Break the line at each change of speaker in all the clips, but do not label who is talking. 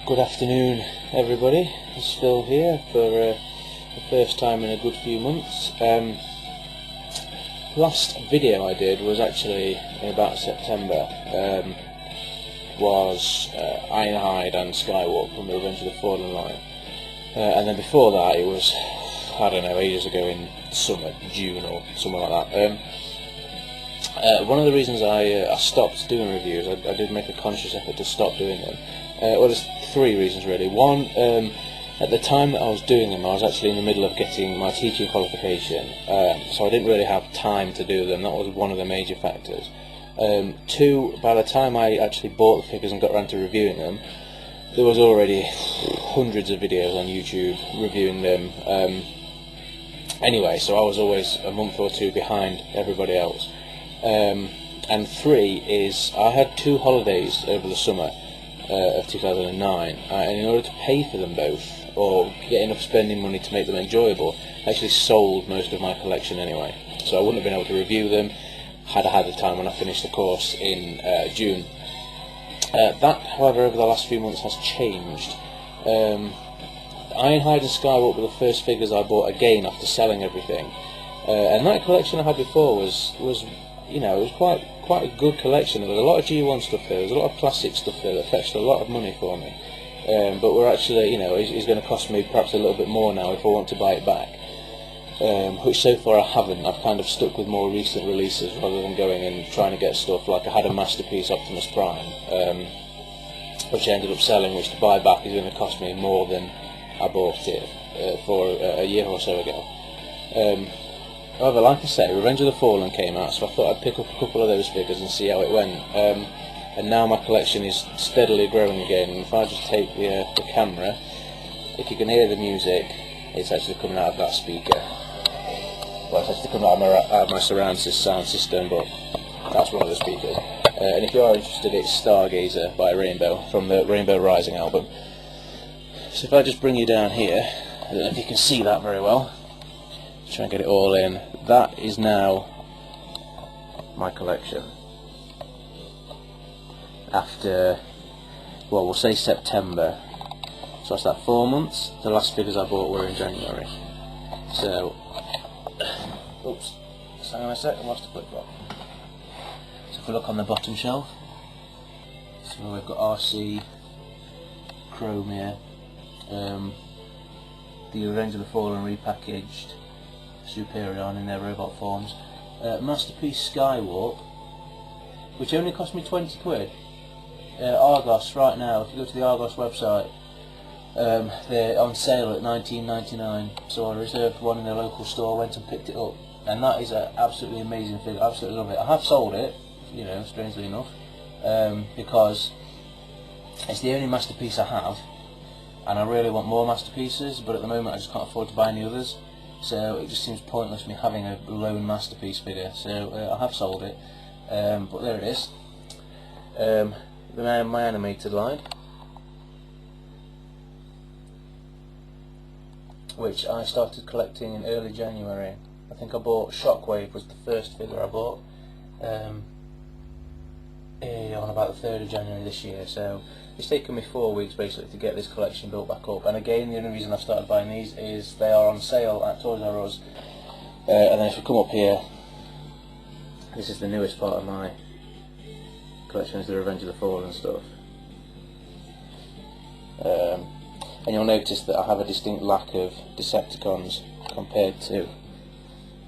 Good afternoon, everybody. It's Phil here for the first time in a good few months. Last video I did was actually in about September. Was Ironhide and Skywalk from the Revenge of the Fallen line, and then before that it was, I don't know, ages ago in summer, June or something like that. One of the reasons I stopped doing reviews, I did make a conscious effort to stop doing them. Well, there's three reasons really. One, at the time that I was doing them, I was actually in the middle of getting my teaching qualification, so I didn't really have time to do them. That was one of the major factors. Two, by the time I actually bought the figures and got around to reviewing them, there was already hundreds of videos on YouTube reviewing them. Anyway, so I was always a month or two behind everybody else. And three is, I had 2 holidays over the summer of 2009, and in order to pay for them both, or get enough spending money to make them enjoyable, I actually sold most of my collection anyway, so I wouldn't have been able to review them had I had the time when I finished the course in June. That, however, over the last few months has changed. Ironhide and Skywalk were the first figures I bought again after selling everything, and that collection I had before was you know, it was quite a good collection. There was a lot of G1 stuff there, there was a lot of classic stuff there that fetched a lot of money for me, but we're actually, you know, it's going to cost me perhaps a little bit more now if I want to buy it back, which so far I haven't. I've kind of stuck with more recent releases rather than going and trying to get stuff like I had a Masterpiece Optimus Prime, which I ended up selling, which to buy back is going to cost me more than I bought it for a year or so ago. However, like I say, Revenge of the Fallen came out, so I thought I'd pick up a couple of those figures and see how it went. And now my collection is steadily growing again. And if I just take the camera, if you can hear the music, it's actually coming out of that speaker. Well, it's actually coming out of my surround sound system, but that's one of the speakers. And if you are interested, it's Stargazer by Rainbow from the Rainbow Rising album. So if I just bring you down here, I don't know if you can see that very well. Try and get it all in. That is now my collection. After, well, we'll say September. So that's that 4 months. The last figures I bought were in January. So, oops, hang on a sec, I lost the flip flop. So if we look on the bottom shelf, so we've got RC, Chrome here, the Revenge of the Fallen repackaged, Superion in their robot forms, Masterpiece Skywalk, which only cost me 20 quid. Argos right now, if you go to the Argos website, they're on sale at $19.99, so I reserved one in the local store, went and picked it up, and that is an absolutely amazing figure. Absolutely love it. I have sold it, you know, strangely enough, because it's the only Masterpiece I have, and I really want more Masterpieces, but at the moment I just can't afford to buy any others. So it just seems pointless me having a lone Masterpiece figure, so I have sold it, but there it is. My animated line, which I started collecting in early January. I think I bought Shockwave, was the first figure I bought, on about the 3rd of January this year, so it's taken me 4 weeks basically to get this collection built back up. And again, the only reason I've started buying these is they are on sale at Toys R Us. And then if we come up here, this is the newest part of my collection, is the Revenge of the Fallen stuff. And you'll notice that I have a distinct lack of Decepticons compared to,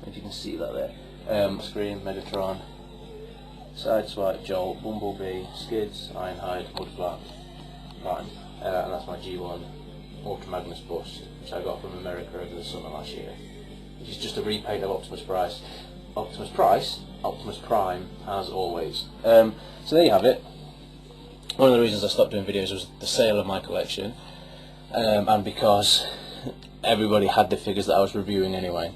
if you can see that there, Scream, Megatron, Sideswipe, Jolt, Bumblebee, Skids, Ironhide, Mudflap, Prime, and that's my G1 Ultra Magnus bust, which I got from America over the summer last year, which is just a repaint of Optimus Prime, as always. So there you have it. One of the reasons I stopped doing videos was the sale of my collection, and because everybody had the figures that I was reviewing anyway.